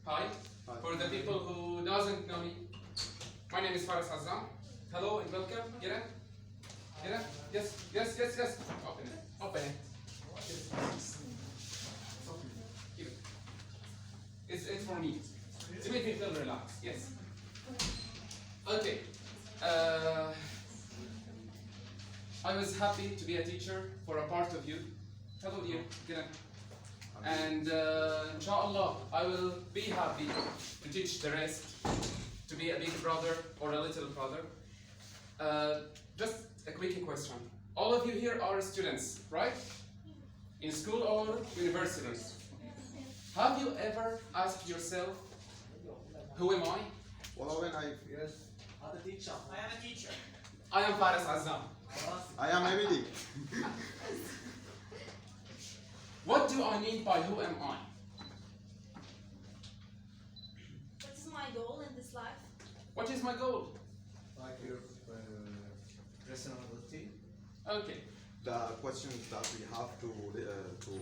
Hi. Hi. For the people who doesn't know me, my name is Faris Azam. Hello and welcome. Get in. Get in. Yes, yes, yes, yes. Open it. Open it. Keep it. It's for me. To make me feel relaxed. Yes. Okay. I was happy to be a teacher for a part of you. Hello dear. Get in. And inshallah, I will be happy to teach the rest, to be a big brother or a little brother. Just a quick question. All of you here are students, right? In school or universities. Have you ever asked yourself, who am I? Well, when Yes. I'm a teacher. I am a teacher. I am Faris Azam. I am Emily. What do I mean by who am I? What is my goal in this life? What is my goal? Like your personality. Okay. The questions that we have to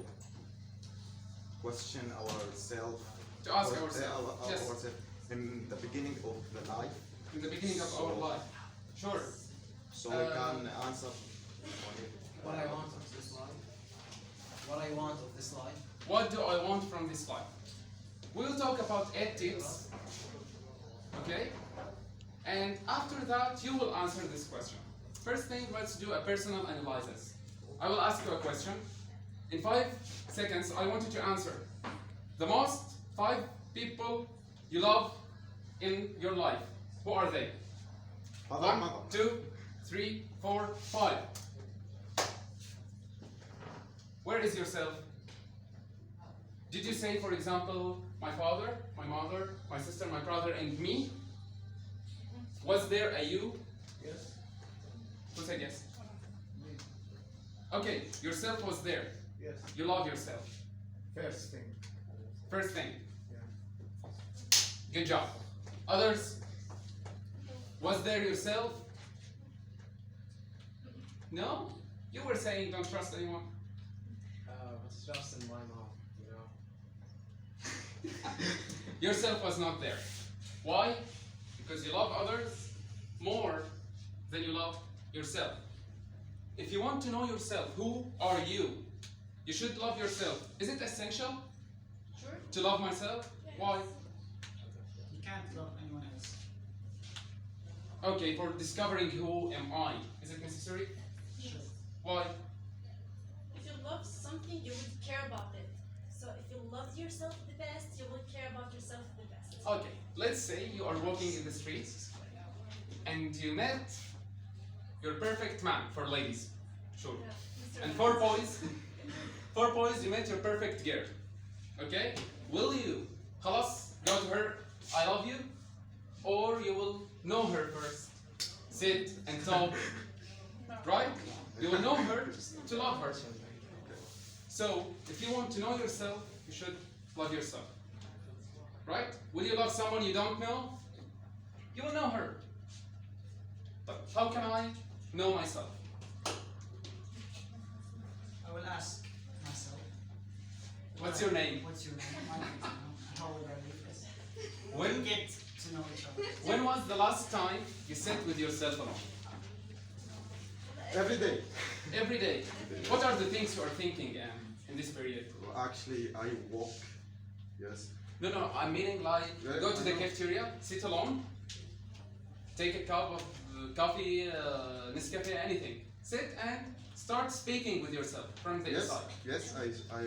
question ourselves. To ask ourselves. Yes. In the beginning of the life, In the beginning of our life. Sure. so we can answer on it. What I want of this life. What I want of this life. What do I want from this life? We'll talk about 8 tips. Okay? And after that, you will answer this question. First thing, let's do a personal analysis. I will ask you a question. In 5 seconds, I want you to answer. The most 5 people you love in your life. Who are they? Father, 1, mother. 2, 3, 4, 5. Where is yourself? Did you say, for example, my father, my mother, my sister, my brother, and me? Was there a you? Yes. Who said yes? Me. Okay, yourself was there. Yes. You love yourself. First thing. First thing. Yeah. Good job. Others? Was there yourself? No? You were saying don't trust anyone. It's just in my mouth, you know. Yourself was not there. Why? Because you love others more than you love yourself. If you want to know yourself, who are you? You should love yourself. Is it essential Sure. to love myself? Why? You can't love anyone else. Okay, for discovering who am I, is it necessary? Sure. Why? If you love something, you would care about it. So if you love yourself the best, you will care about yourself the best. Okay, let's say you are walking in the streets and you met your perfect man for ladies. Sure. Yeah, Mr. And Evans. for boys, you met your perfect girl. Okay? Will you, خلاص, go to her, I love you? Or you will know her first, sit and talk, right? You will know her to love her. So, if you want to know yourself, you should love yourself. Right? Will you love someone you don't know? You will know her. But how can I know myself? I will ask myself. What's your name? What's your name? My name is How old are you? Yes. When We get to know each other. When was the last time you sat with yourself alone? Every day. Every day. What are the things you are thinking in this period? Actually, I walk. Yes. No, I'm meaning like Yeah, go to I the know. cafeteria, sit alone, take a cup of coffee, Nescafe, anything. Sit and start speaking with yourself from the Yes. inside. Yes. I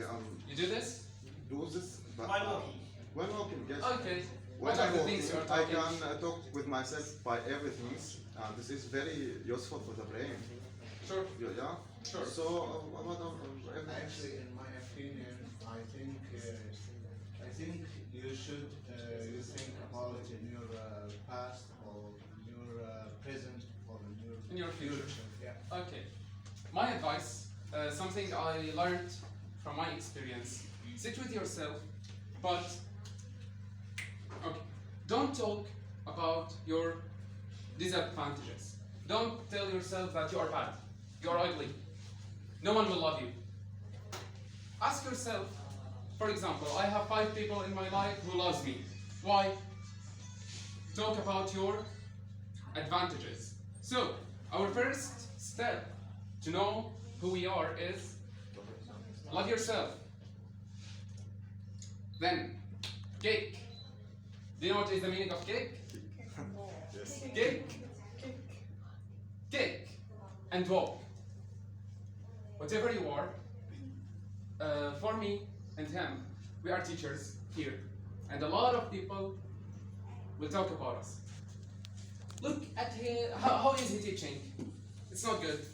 You do this? do this. But, While walking. when walking, yes. Okay. When What are I'm the walking, things you are I talking? can talk with myself by everything. This is very useful for the brain. Sure. Yeah. Sure. So, what Actually, in my opinion, I think you should you think about in your past or your present or In your future. Yeah. Okay. My advice, something I learned from my experience, sit with yourself, but okay, don't talk about your disadvantages. Don't tell yourself that you are bad, you are ugly. No one will love you. Ask yourself, For example, I have 5 people in my life who loves me. Why? Talk about your advantages. So, our first step to know who we are is love yourself. Then, cake. Do you know what is the meaning of cake? Yes. Cake. Cake. And walk. Whatever you are, for me and him, we are teachers here. And a lot of people will talk about us. Look at him, how is he teaching? It's not good.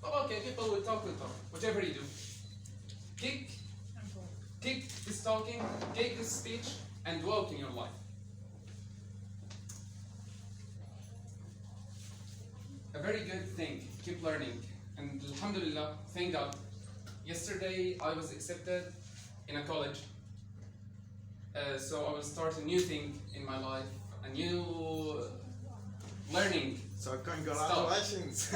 Oh, okay, people will talk, whatever you do. Kick this talking, kick this speech, and walk in your life. A very good thing, keep learning. And alhamdulillah, thank God. Yesterday I was accepted in a college. So I will start a new thing in my life, a new learning. So congratulations.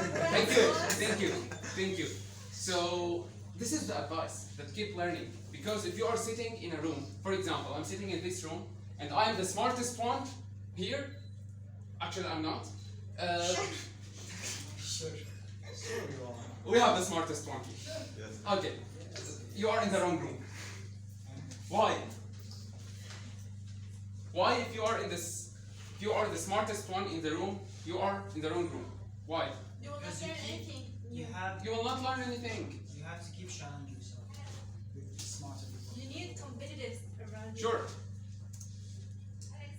Thank you. So this is the advice, that keep learning. Because if you are sitting in a room, for example, I'm sitting in this room, and I'm the smartest one here. Actually, I'm not. We have the smartest one here. Yes. Okay, you are in the wrong room. Why? Why, if you are the smartest one in the room, you are in the wrong room? Why? You will not Because you learn keep- anything You new. have You will not learn anything. you have to keep challenging yourself with smarter people. You need competitives around you. Sure.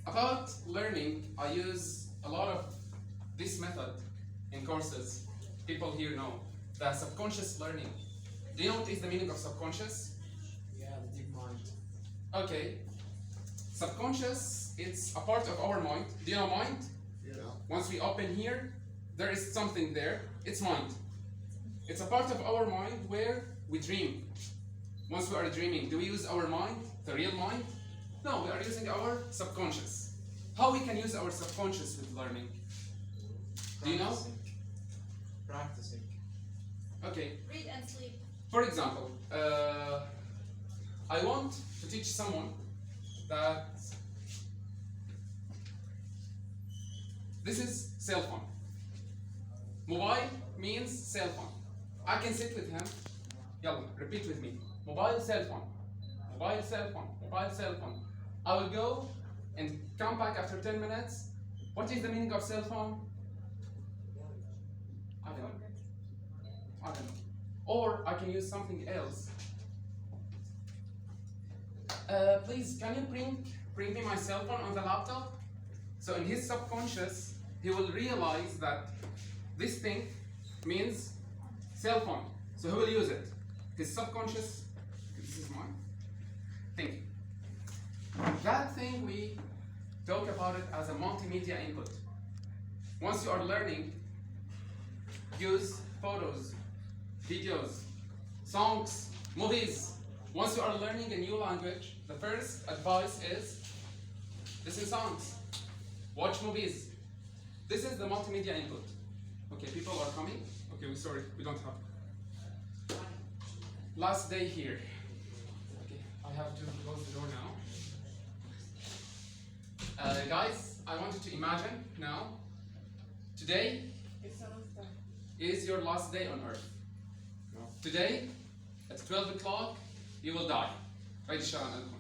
About learning, I use a lot of this method in courses. People here know the subconscious learning. Do you know what is the meaning of subconscious? Yeah, the deep mind. Okay. Subconscious, it's a part of our mind. Do you know mind? Yeah. Once we open here, there is something there. It's mind. It's a part of our mind where we dream. Once we are dreaming, do we use our mind, the real mind? No, we are using our subconscious. How we can use our subconscious with learning? Do you know? Practicing. Okay. Read and sleep. For example, I want to teach someone that this is cell phone. Mobile means cell phone. I can sit with him. Yalla, repeat with me. Mobile, cell phone. Mobile, cell phone. Mobile, cell phone. I will go and come back after 10 minutes. What is the meaning of cell phone? I don't know. I don't know. Or I can use something else. Please, can you bring me my cell phone on the laptop? So in his subconscious, he will realize that this thing means cell phone. So he will use it. His subconscious, this is mine. Think. That thing, we talk about it as a multimedia input. Once you are learning, use photos, videos, songs, movies. Once you are learning a new language, the first advice is listen songs, watch movies. This is the multimedia input. Okay, people are coming. Okay, we're sorry, we don't have. Last day here. Okay, I have to close the door now. Guys, I want you to imagine now, today is your last day on earth. No. Today, at 12 o'clock, you will die. Right, Sharon?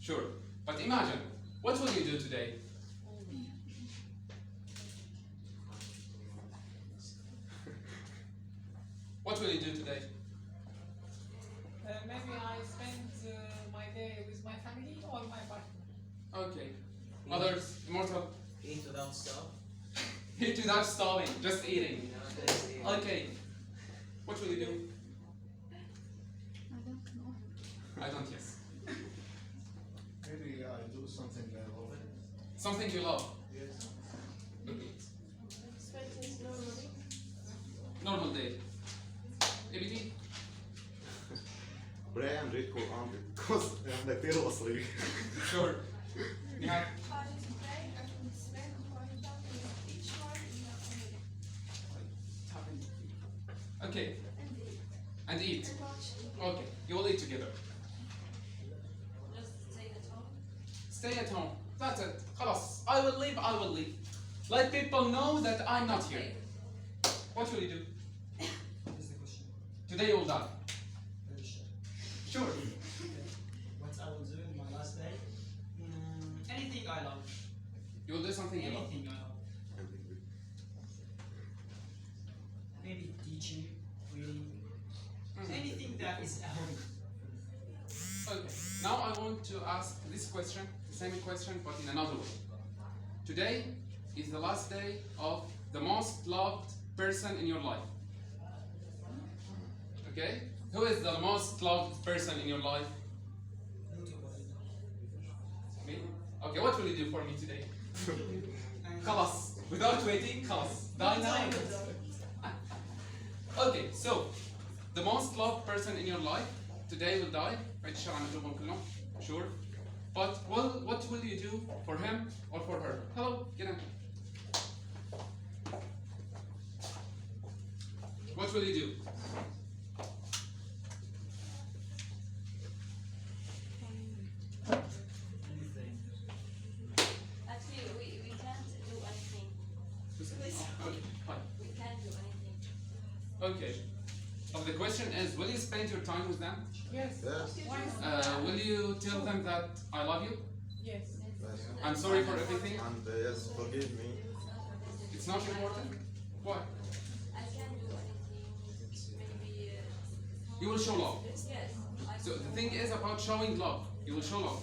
Sure. But imagine, what will you do today? What will you do today? Maybe I spend my day with my family or my partner. Okay. Others, immortal. Eat without stop. Eat without starving, just eating. You know, that's the Okay. What will you do? I don't, yes. Maybe I do something I love. Something you love. Yes. Okay. Expect it normally. Normal day. ABT? Brian read Quran because عندك كثير مصري. Sure. Yeah. Okay. And eat. Okay. You will eat together. stay at home. That's it. خلاص. I will leave. I will leave. Let people know that I'm not here. What will you do? What is the question? Today you will die. Very sure. Sure. What I will do in my last day? Anything I love. You will do something you love. Anything I love. Maybe teaching, reading. Anything that is a hobby. Okay. Now I want to ask this question, the same question, but in another way. Today is the last day of the most loved person in your life. Okay? Who is the most loved person in your life? Me? Okay, what will you do for me today? خلاص. Without waiting, خلاص. Die now. Okay, so the most loved person in your life today will die. بعد الشر عن قلوبهم كلهم. Sure. But what will you do for him or for her? Hello, get in. What will you do? Anything. Actually, we can't do anything. Okay, fine. We can't do anything. Okay. The question is, will you spend your time with them? Yes. Yes. Why not? Will you tell them that I love you? Yes. Yes. I'm sorry for everything? And yes, forgive me. It's not important? Why? I can't do anything. Maybe. You will show love. Yes. So the thing is about showing love. You will show love.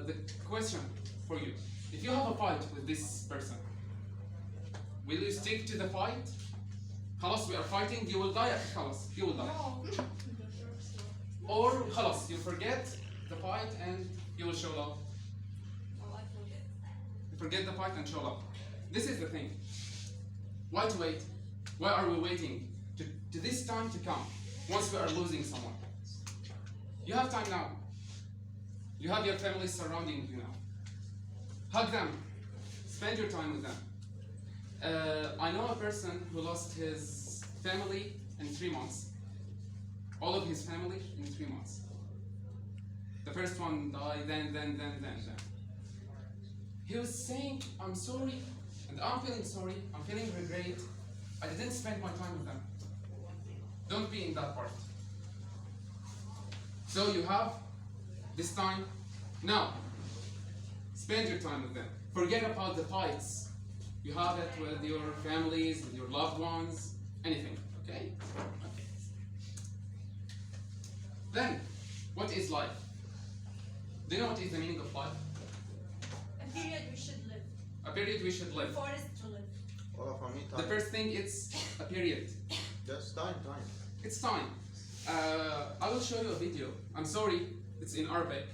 The question for you: if you have a fight with this person, will you stick to the fight? خلاص, we are fighting. You will die. خلاص, you will die. No. Or خلاص, you forget the fight and you will show love. Oh, I forget. You forget the fight and show love. This is the thing. Why to wait? Why are we waiting to this time to come? Once we are losing someone, you have time now. You have your family surrounding you now. Hug them. Spend your time with them. I know a person who lost his family in 3 months. All of his family in 3 months. The first one died, then. He was saying, I'm sorry, and I'm feeling sorry, I'm feeling regret. I didn't spend my time with them. Don't be in that part. So you have this time now. Spend your time with them. Forget about the fights. You have it with your families, with your loved ones, anything. Okay? Okay. Then, what is life? Do you know what is the meaning of life? A period we should live. A period we should live. For us to live. Well, for me, The time. first thing, it's a period. Just time. It's time. I will show you a video. I'm sorry, it's in Arabic.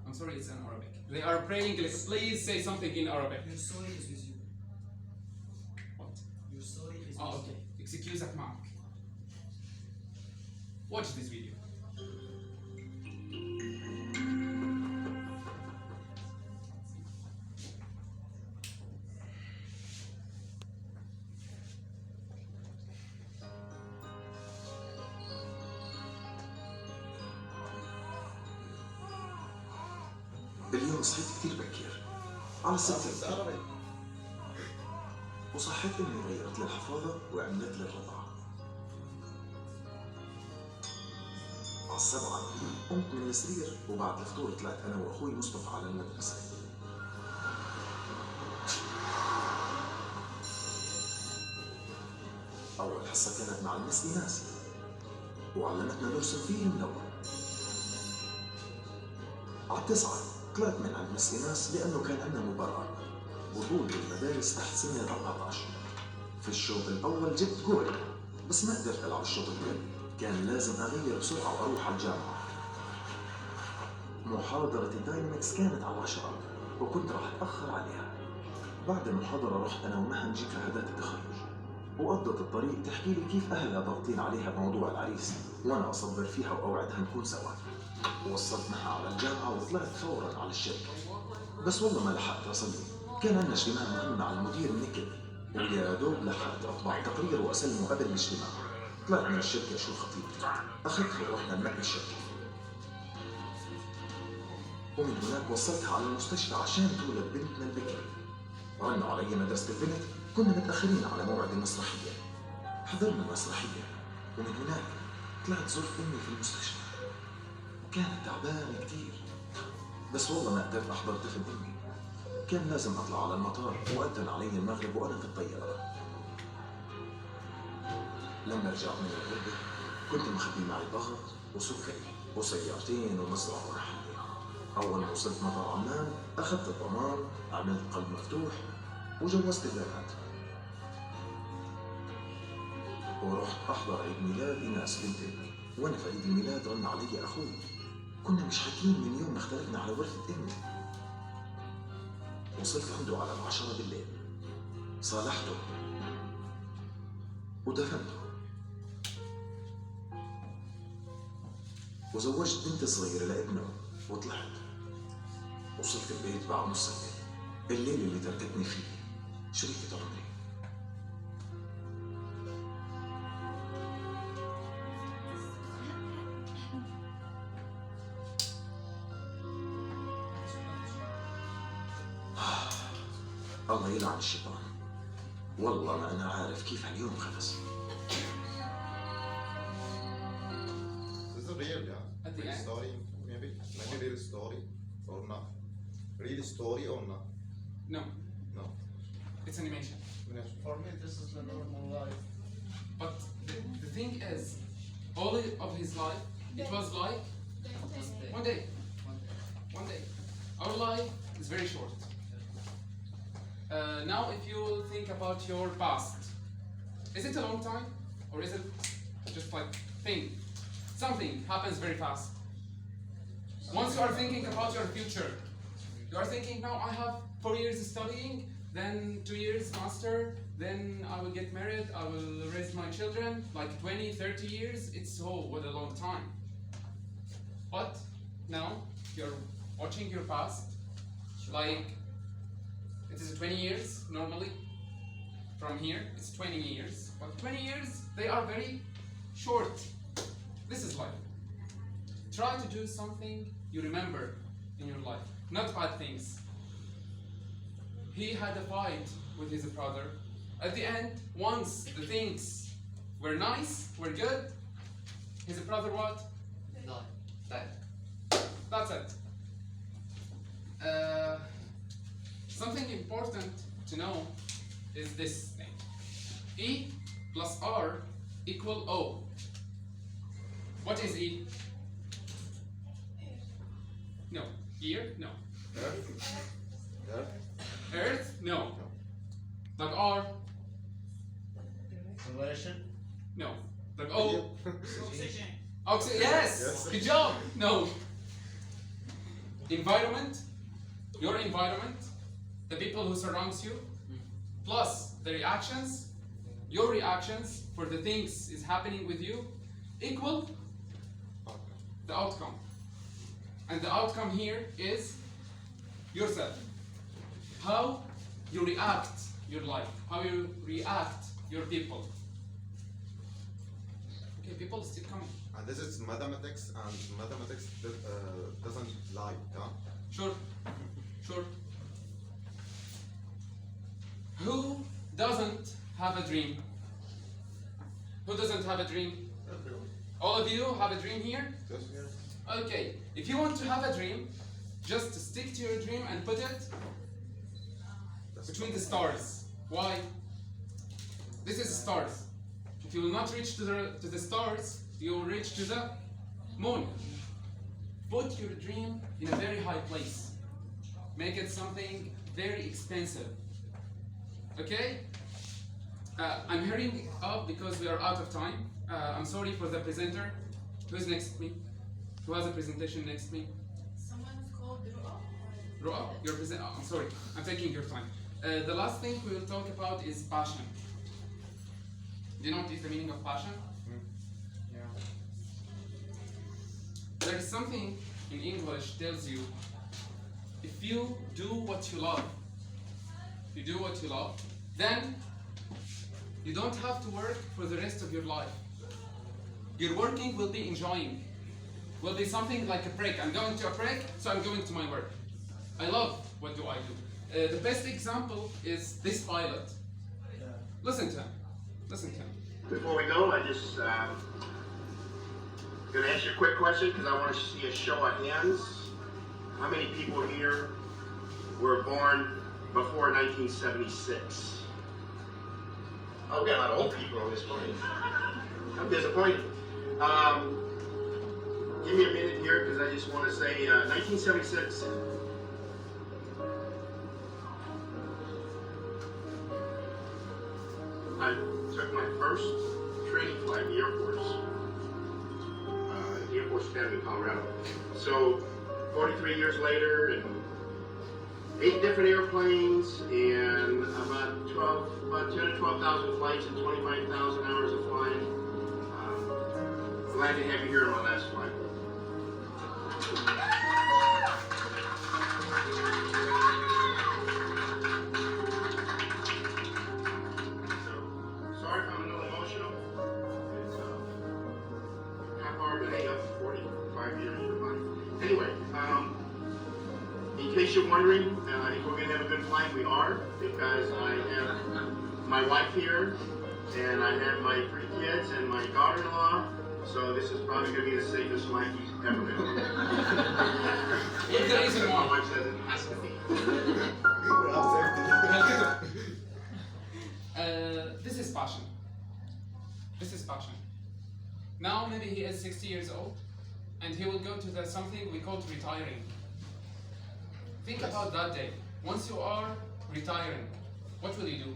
I'm sorry, it's in Arabic. They are praying, like, please say something in Arabic. Your soul is with you. What? Your soul is Oh, with okay. Excusez معك. Watch this video. اليوم صحيت كثير بكير على 6 عربي. وصحيت امي غيرت لي الحفاضه وعملت لي الرضعه. على 7 قمت من السرير وبعد الفطور طلعت انا واخوي مصطفى على المدرسه. اول حصه كانت مع المس ايناس وعلمتنا نرسم فيه الملون. على 9 طلعت من عند مس ايناس لانه كان عندنا مباراه بطولة المدارس تحت سن 14. في الشوط الاول جبت جول بس ما قدرت العب الشوط الثاني، كان لازم اغير بسرعه واروح على الجامعه. محاضره الداينامكس كانت على 10 وكنت راح اتاخر عليها. بعد المحاضره رحت انا ومها نجيب شهادات التخرج وقضت الطريق تحكي لي كيف اهلها ضاغطين عليها بموضوع العريس وانا اصبر فيها واوعدها نكون سوا. وصلت معها على الجامعه وطلعت فورا على الشركه، بس والله ما لحقت اصلي، كان عندنا اجتماع مهم مع المدير النكد ويا دوب لحقت اطبع تقرير واسلمه قبل الاجتماع. طلعت من الشركه شو خطيبتي، اخذتها ورحنا ننقي الشركه. ومن هناك وصلتها على المستشفى عشان تولد بنتنا البكري. رنوا علي مدرسة البنت، كنا متأخرين على موعد المسرحية. حضرنا المسرحية ومن هناك طلعت زرت أمي في المستشفى وكانت تعبانة كتير، بس والله ما قدرت أحضر دفن أمي. كان لازم أطلع على المطار وأذن علي المغرب وأنا في الطيارة. لما رجعت من الغربة كنت مخبي معي ضغط وسكري وسيارتين ومزرعة ورحلة. أول ما وصلت مطار عمان أخذت الضمان، عملت قلب مفتوح وجوزت البنات ورحت أحضر عيد ميلاد إناس بنت أمي. وأنا في عيد الميلاد رن علي أخوي، كنا مش حاكيين من يوم ما اختلفنا على ورثة أمي. وصلت عنده على 10 بالليل، صالحته ودفنته وزوجت بنتي الصغيرة لابنه وطلعت. وصلت البيت بعد نص الليل اللي تركتني فيه شريكة عمري. الله يلعن الشيطان، والله ما أنا عارف كيف هاليوم خلص. This is real, yeah? At the Real end? story, maybe real story or not. Real story or not? No, No. it's animation. For me, this is the normal life. But the thing is, all of his life, it was like one day. One day. Our life is very short. Now, if you think about your past, is it a long time or is it just like thing? Something happens very fast. Once you are thinking about your future, you are thinking, now I have 4 years studying, then 2 years master, then I will get married, I will raise my children, like 20, 30 years, it's what a long time. But now you're watching your past, like it is 20 years normally. From here, it's 20 years, but 20 years, they are very short. This is life. Try to do something you remember in your life, not bad things. He had a fight with his brother. At the end, once the things were nice, were good, his brother what? Died. That's it. Something important to know is this thing. E plus R equal O. What is E? No. Ear? No. Earth? Earth? Earth? No. Like R? Relation? No. Like O? Oxygen. Yes! Yes. Good job! No. Environment? Your environment? The people who surrounds you? Plus the reactions? Your reactions for the things is happening with you equal the outcome. And the outcome here is yourself. How you react your life. How you react your people. Okay, people still coming. And this is mathematics, and mathematics doesn't lie, yeah? Sure. Sure. Who doesn't have a dream? Who doesn't have a dream? All of you have a dream here? Yes. Okay, if you want to have a dream, just stick to your dream and put it between the stars. Why? This is stars. If you will not reach to the stars, you will reach to the moon. Put your dream in a very high place. Make it something very expensive. Okay? I'm hurrying up because we are out of time. I'm sorry for the presenter. Who's next to me? Who has a presentation next to me? Someone is called Ru'a. Ru'a, your I'm sorry, I'm taking your time. The last thing we will talk about is passion. Do you know what is the meaning of passion? Yeah. There is something in English tells you, if you do what you love, then you don't have to work for the rest of your life. Your working will be enjoying. will be something like a break. I'm going to a break, so I'm going to my work. I love what do I do. The best example is this pilot. Listen to him. Listen to him. Before we go, I just gonna ask you a quick question because I want to see a show of hands. How many people here were born before 1976? Oh, we got a lot of old people on this point. I'm disappointed. Give me a minute here because I just want to say 1976. I took my first training flight in the Air Force. The Air Force Academy in Colorado. So 43 years later, and 8 different airplanes, and about 10 to 12,000 flights and 25,000 hours of flying. Glad to have you here on my last flight. Sorry if I'm a little emotional. It's half hard to hang up 45 years of life. Anyway, in case you're wondering, if we're going to have a good flight, we are, because I have my wife here, and I have my 3 kids and my daughter-in-law, so this is probably going to be the safest flight you've ever been on. What's the reason My why? wife says it has to be. This is passion. This is passion. Now maybe he is 60 years old, and he will go to the something we call retiring. Think about that day. Once you are retiring, what will you do?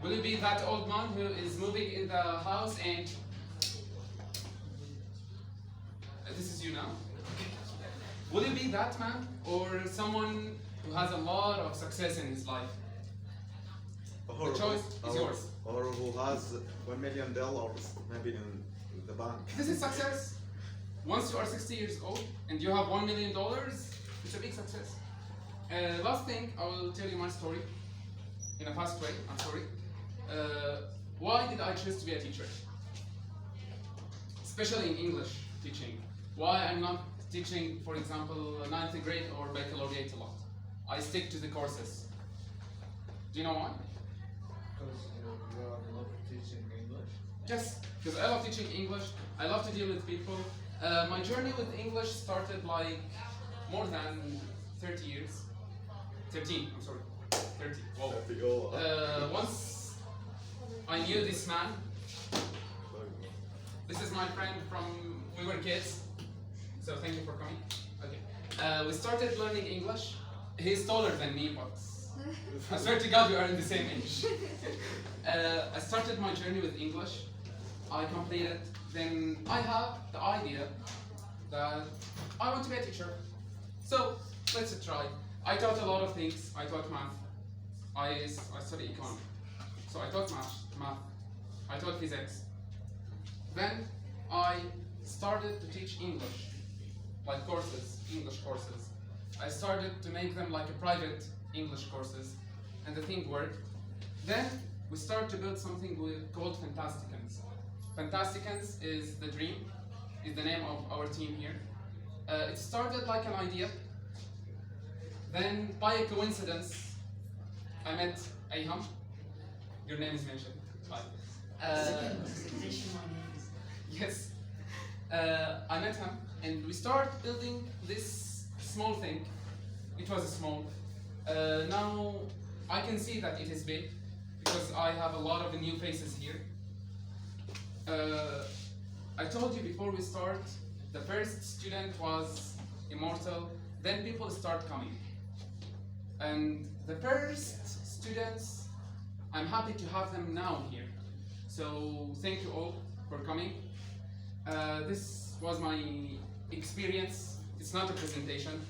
Will you be that old man who is moving in the house and this is you now? Will you be that man or someone who has a lot of success in his life? The choice is yours. Or who has $1 million maybe in the bank. This is success. Once you are 60 years old and you have $1 million, it's a big success. Last thing, I will tell you my story in a fast way. I'm sorry. Why did I choose to be a teacher? Especially in English teaching. Why I'm not teaching, for example, 9th grade or baccalaureate a lot. I stick to the courses. Do you know why? Because you love teaching English. Yes, because I love teaching English. I love to deal with people. My journey with English started like more than 30 years. 13, I'm sorry. 30. Whoa. Once I knew this man. This is my friend from, we were kids. So thank you for coming. Okay. We started learning English. He's taller than me, but I swear to God we are in the same age. I started my journey with English. I completed. Then I have the idea that I want to be a teacher. So let's try. I taught a lot of things. I taught math. I studied economics. So I taught math. I taught physics. Then I started to teach English, like courses, English courses. I started to make them like a private English courses, and the thing worked. Then we started to build something called Fantasticans. Fantasticans is the dream, is the name of our team here. It started like an idea. Then by a coincidence, I met Ayham. Your name is mentioned. Hi. Yes. I met him and we started building this small thing. It was small. Now I can see that it is big because I have a lot of new faces here. I told you before we start, the first student was immortal, then people start coming. And the first students, I'm happy to have them now here. So thank you all for coming. This was my experience. It's not a presentation.